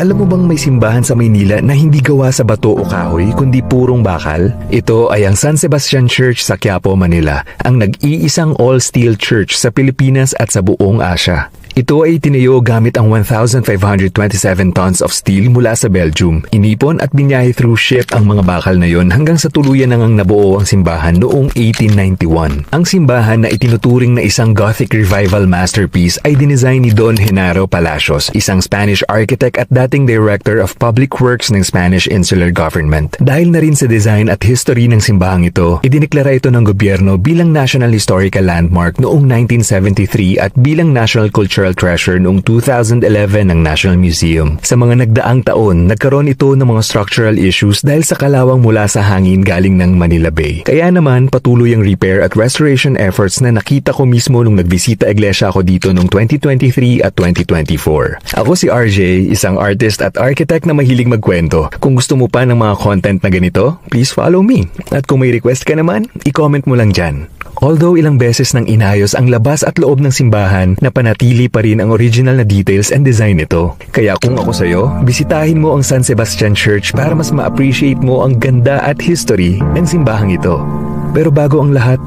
Alam mo bang may simbahan sa Maynila na hindi gawa sa bato o kahoy kundi purong bakal? Ito ay ang San Sebastian Church sa Quiapo, Manila, ang nag-iisang all-steel church sa Pilipinas at sa buong Asia. Ito ay tinayo gamit ang 1,527 tons of steel mula sa Belgium. Inipon at binyahe through ship ang mga bakal na yon hanggang sa tuluyan nang nabuo ang simbahan noong 1891. Ang simbahan na itinuturing na isang Gothic Revival masterpiece ay dinesign ni Don Genaro Palacios, isang Spanish architect at dating Director of Public Works ng Spanish Insular Government. Dahil na rin sa design at history ng simbahang ito, idineklara ito ng gobyerno bilang National Historical Landmark noong 1973 at bilang National Cultural Treasure noong 2011 ng National Museum. Sa mga nagdaang taon, nagkaroon ito ng mga structural issues dahil sa kalawang mula sa hangin galing ng Manila Bay. Kaya naman, patuloy ang repair at restoration efforts na nakita ko mismo nung nagbisita iglesia ako dito noong 2023 at 2024. Ako si RJ, isang artist at architect na mahilig magkwento. Kung gusto mo pa ng mga content na ganito, please follow me. At kung may request ka naman, i-comment mo lang dyan. Although ilang beses nang inayos ang labas at loob ng simbahan, napanatili pa rin ang original na details and design nito. Kaya kung ako sa'yo, bisitahin mo ang San Sebastian Church para mas ma-appreciate mo ang ganda at history ng simbahang ito. Pero bago ang lahat,